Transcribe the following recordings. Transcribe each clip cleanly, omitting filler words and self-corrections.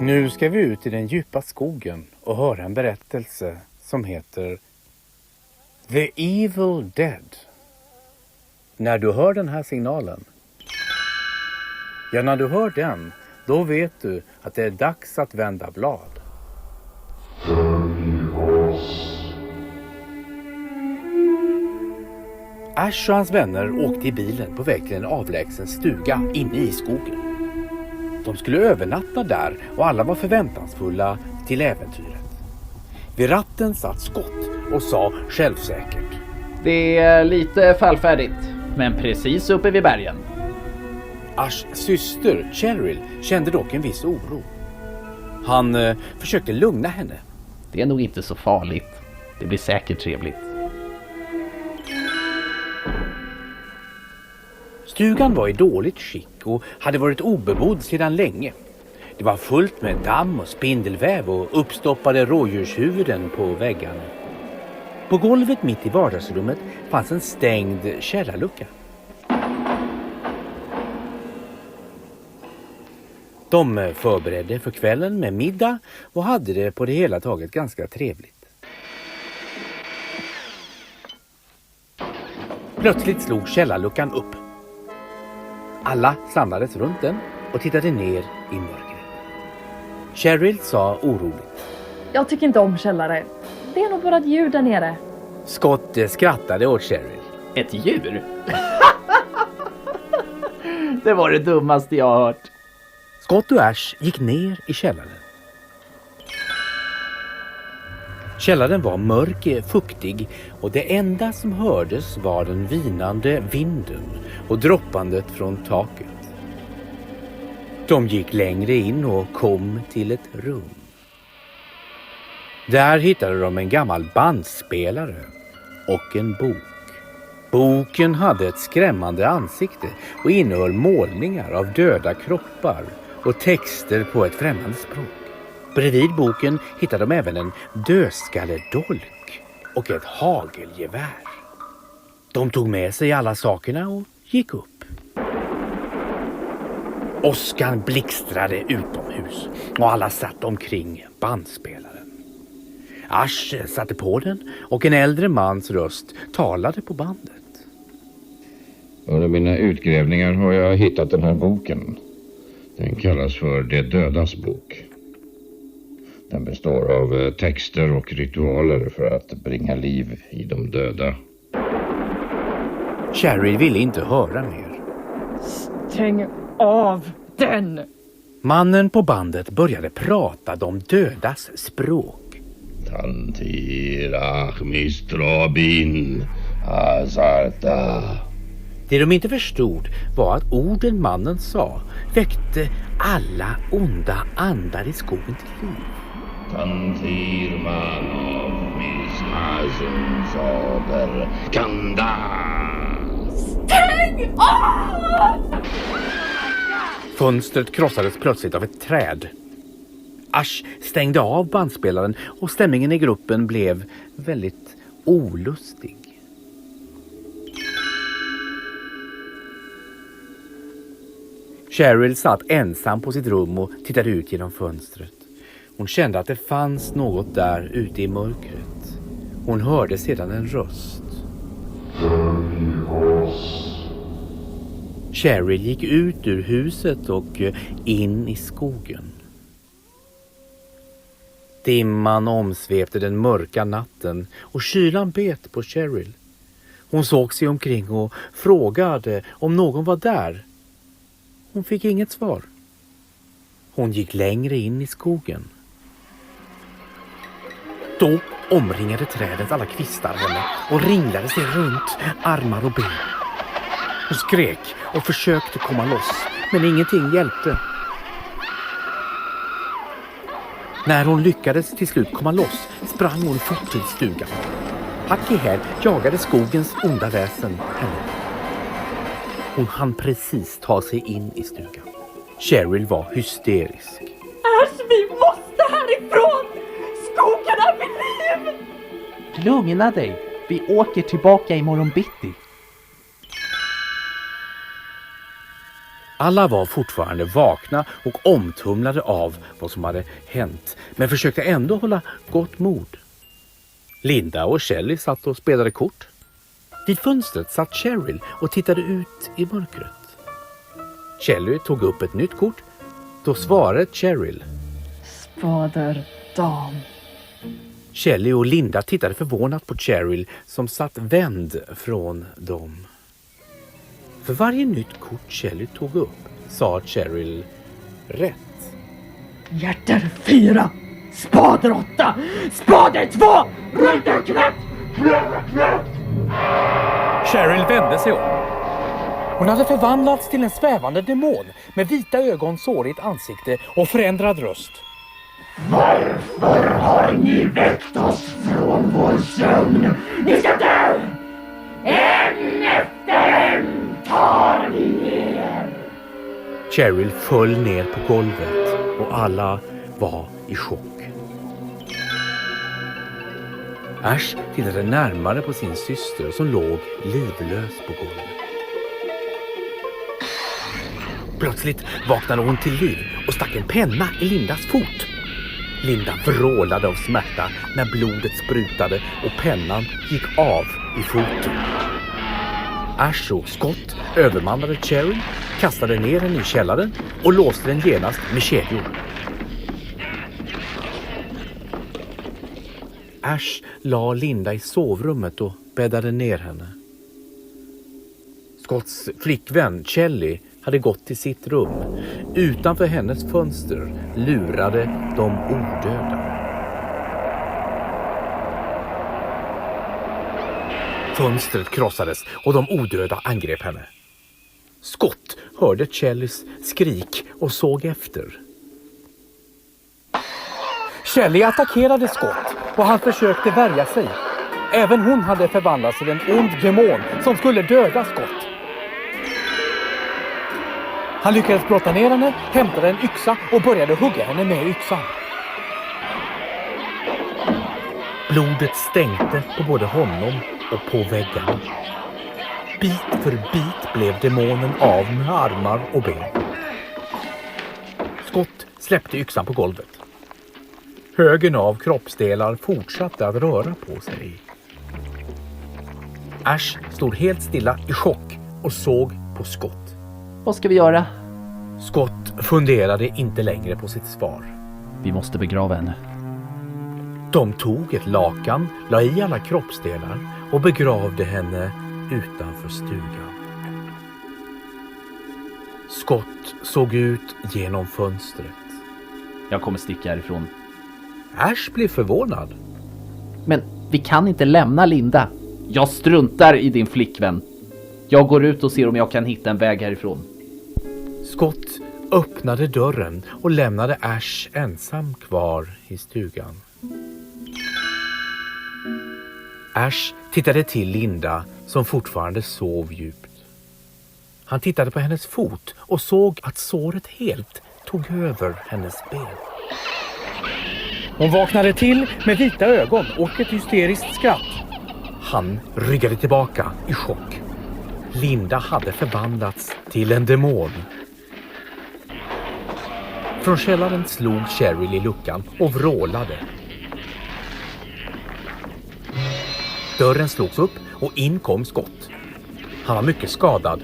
Nu ska vi ut i den djupa skogen och höra en berättelse som heter The Evil Dead. När du hör den här signalen, när du hör den, då vet du att det är dags att vända blad. Ash och hans vänner åkte i bilen på väg till en avlägsen stuga inne i skogen. De skulle övernatta där och alla var förväntansfulla till äventyret. Vid ratten satt Scott och sa självsäkert: Det är lite fallfärdigt, men precis uppe vid bergen. Ashs syster Cheryl kände dock en viss oro. Han försökte lugna henne. Det är nog inte så farligt. Det blir säkert trevligt. Stugan var i dåligt skick och hade varit obebodd sedan länge. Det var fullt med damm och spindelväv och uppstoppade rådjurshuvuden på väggarna. På golvet mitt i vardagsrummet fanns en stängd källarlucka. De förberedde för kvällen med middag och hade det på det hela taget ganska trevligt. Plötsligt slog källarluckan upp. Alla samlades runt den och tittade ner i mörkret. Cheryl sa oroligt: Jag tycker inte om källare. Det är nog bara ett djur där nere. Scott skrattade åt Cheryl. Ett djur? Det var det dummaste jag har hört. Scott och Ash gick ner i källaren. Källaren var mörk, fuktig och det enda som hördes var den vinande vinden och droppandet från taket. De gick längre in och kom till ett rum. Där hittade de en gammal bandspelare och en bok. Boken hade ett skrämmande ansikte och innehöll målningar av döda kroppar och texter på ett främmande språk. Bredvid boken hittade de även en dödskalledolk och ett hagelgevär. De tog med sig alla sakerna och gick upp. Åskan blixtrade utomhus och alla satt omkring bandspelaren. Ash satte på den och en äldre mans röst talade på bandet. Under mina utgrävningar har jag hittat den här boken. Den kallas för Det dödas bok. Den består av texter och ritualer för att bringa liv i de döda. Cheryl ville inte höra mer. Stäng av den! Mannen på bandet började prata de dödas språk. Tantirach mistrabin azarta. Det de inte förstod var att orden mannen sa väckte alla onda andar i skogen till liv. Tantirman av mishazun saber kanda. Stäng av! Fönstret krossades plötsligt av ett träd. Ash stängde av bandspelaren och stämningen i gruppen blev väldigt olustig. Cheryl satt ensam på sitt rum och tittade ut genom fönstret. Hon kände att det fanns något där ute i mörkret. Hon hörde sedan en röst. Cheryl gick ut ur huset och in i skogen. Dimman omsvepte den mörka natten och kylan bet på Cheryl. Hon såg sig omkring och frågade om någon var där. Hon fick inget svar. Hon gick längre in i skogen. Då omringade trädet alla kvistar henne och ringlade sig runt armar och ben. Hon skrek och försökte komma loss, men ingenting hjälpte. När hon lyckades till slut komma loss sprang hon fort till stugan. Hack i häl jagade skogens onda väsen henne. Hon hann precis ta sig in i stugan. Cheryl var hysterisk. Äsch, vi måste härifrån! Skogen är vid liv! Lugna dig. Vi åker tillbaka imorgon bitti. Alla var fortfarande vakna och omtumlade av vad som hade hänt, men försökte ändå hålla gott mod. Linda och Shelley satt och spelade kort. Vid fönstret satt Cheryl och tittade ut i mörkret. Shelley tog upp ett nytt kort. Då svarade Cheryl. Spader dam. Shelley och Linda tittade förvånat på Cheryl som satt vänd från dem. För varje nytt kort Shelley tog upp sa Cheryl rätt. Hjärter 4. Spader 8. Spader 2. Rödknäpp. Cheryl vände sig om. Hon hade förvandlats till en svävande demon med vita ögon, sårigt ansikte och förändrad röst. Varför har ni väckt oss från vår sömn? Ni ska dö! En efter en tar ni er! Cheryl föll ner på golvet och alla var i chock. Ash tittade närmare på sin syster som låg livlös på golvet. Plötsligt vaknade hon till liv och stack en penna i Lindas fot. Linda vrålade av smärta när blodet sprutade och pennan gick av i foten. Ash och Scott övermannade Cheryl, kastade ner henne i källaren och låste den genast med kedjor. Ash la Linda i sovrummet och bäddade ner henne. Scotts flickvän Shelley hade gått till sitt rum. Utanför hennes fönster lurade de odöda. Fönstret krossades och de odöda angrep henne. Scott hörde Shelleys skrik och såg efter. Shelley attackerade Scott och han försökte värja sig. Även hon hade förvandlats till en ond demon som skulle döda Scott. Han lyckades brotta ner henne, hämtade en yxa och började hugga henne med yxan. Blodet stänkte på både honom och på väggarna. Bit för bit blev demonen av med armar och ben. Scott släppte yxan på golvet. Högen av kroppsdelar fortsatte att röra på sig. Ash stod helt stilla i chock och såg på Scott. Vad ska vi göra? Scott funderade inte längre på sitt svar. Vi måste begrava henne. De tog ett lakan, la i alla kroppsdelar och begravde henne utanför stugan. Scott såg ut genom fönstret. Jag kommer sticka härifrån. Ash blev förvånad. Men vi kan inte lämna Linda. Jag struntar i din flickvän. Jag går ut och ser om jag kan hitta en väg härifrån. Scott öppnade dörren och lämnade Ash ensam kvar i stugan. Ash tittade till Linda som fortfarande sov djupt. Han tittade på hennes fot och såg att såret helt tog över hennes ben. Hon vaknade till med vita ögon och ett hysteriskt skratt. Han ryggade tillbaka i chock. Linda hade förvandlats till en demon. Från källaren slog Cheryl i luckan och vrålade. Dörren slogs upp och in kom Scott. Han var mycket skadad.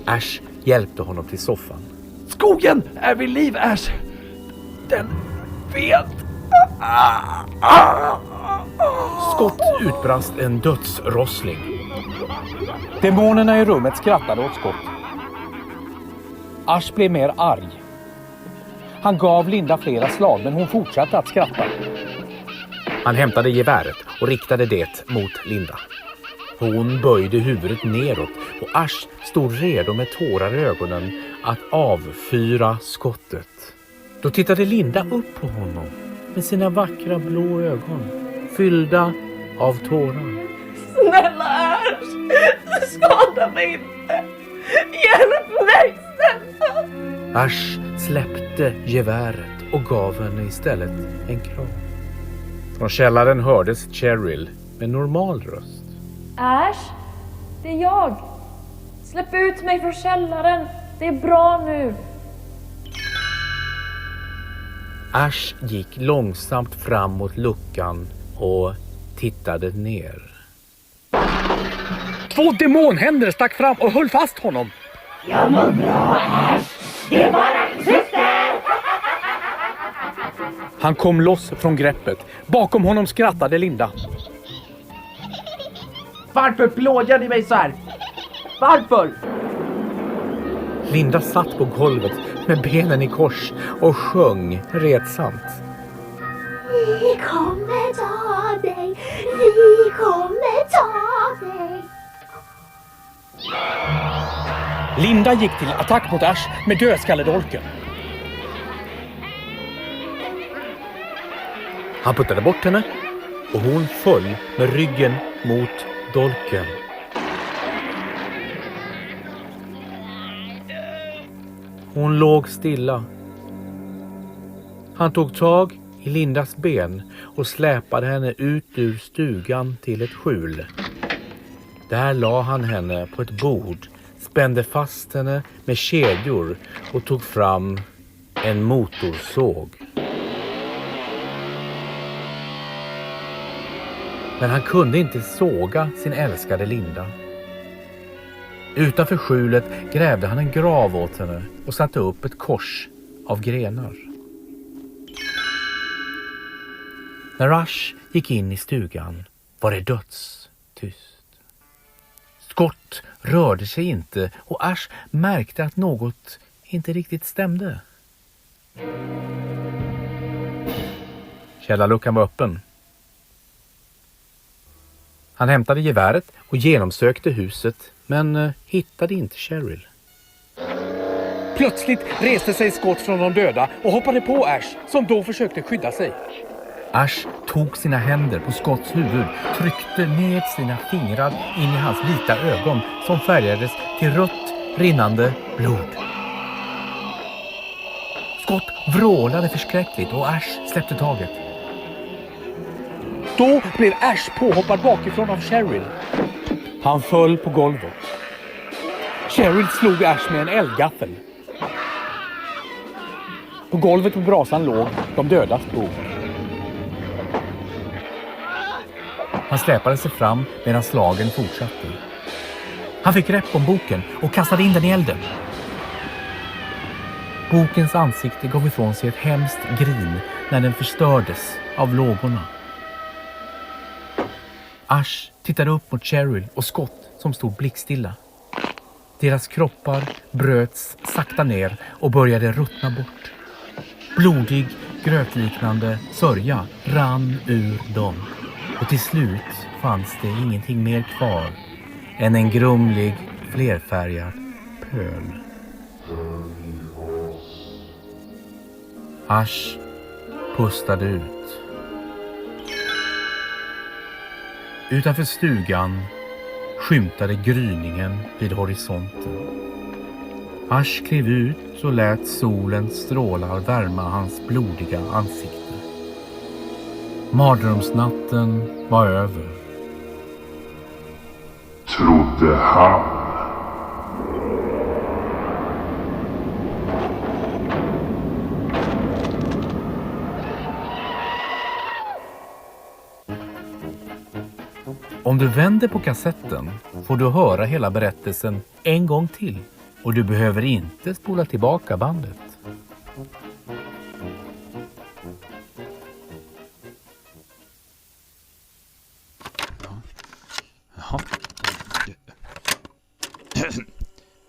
Ash hjälpte honom till soffan. Skogen är vid liv, Ash. Den vet. Scott utbrast en dödsrossling. Demonerna i rummet skrattade åt Scott. Ash blev mer arg. Han gav Linda flera slag, men hon fortsatte att skratta. Han hämtade geväret och riktade det mot Linda. Hon böjde huvudet neråt och Ash stod redo med tårar i ögonen att avfyra skottet. Då tittade Linda upp på honom med sina vackra blå ögon, fyllda av tårar. Snälla Ash, skada mig inte. Hjälp mig, snälla. Ash släppte geväret och gav henne istället en kram. Från källaren hördes Cheryl med normal röst. Ash, det är jag. Släpp ut mig från källaren. Det är bra nu. Ash gick långsamt fram mot luckan och tittade ner. 2 demonhänder stack fram och höll fast honom. Jag mår bra, Ash. Det är bara min syster. Han kom loss från greppet. Bakom honom skrattade Linda. Varför plågar ni mig så här? Varför? Linda satt på golvet med benen i kors och sjöng retsamt. Vi kommer ta dig, vi kommer ta dig. Linda gick till attack mot Ash med dödskalledolken. Han puttade bort henne och hon föll med ryggen mot dolken. Hon låg stilla. Han tog tag i Lindas ben och släpade henne ut ur stugan till ett skjul. Där la han henne på ett bord, spände fast henne med kedjor och tog fram en motorsåg. Men han kunde inte såga sin älskade Linda. Utanför skjulet grävde han en grav åt henne och satte upp ett kors av grenar. När Ash gick in i stugan var det dödstyst. Scott rörde sig inte och Ash märkte att något inte riktigt stämde. Källarluckan var öppen. Han hämtade geväret och genomsökte huset men hittade inte Cheryl. Plötsligt reste sig Scott från de döda och hoppade på Ash som då försökte skydda sig. Ash tog sina händer på Scotts huvud, tryckte ner sina fingrar in i hans vita ögon som färgades till rött rinnande blod. Scott vrålade förskräckligt och Ash släppte taget. Då blev Ash påhoppad bakifrån av Cheryl. Han föll på golvet. Cheryl slog Ash med en eldgaffel. På golvet på brasan låg de dödas bok. Han släpade sig fram medan slagen fortsatte. Han fick grepp om boken och kastade in den i elden. Bokens ansikte gav ifrån sig ett hemskt grin när den förstördes av lågorna. Ash tittade upp mot Cheryl och Scott som stod blickstilla. Deras kroppar bröts sakta ner och började ruttna bort. Blodig, grötliknande sörja rann ur dem. Och till slut fanns det ingenting mer kvar än en grumlig, flerfärgad pöl. Ash pustade ut. Utanför stugan skymtade gryningen vid horisonten. Ash klev ut och lät solens strålar värma hans blodiga ansikte. Mardrömsnatten var över. Trodde han. Om du vänder på kassetten får du höra hela berättelsen en gång till och du behöver inte spola tillbaka bandet. Jaha.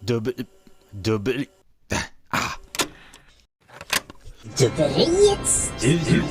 Dubbel... Dubberiets studio.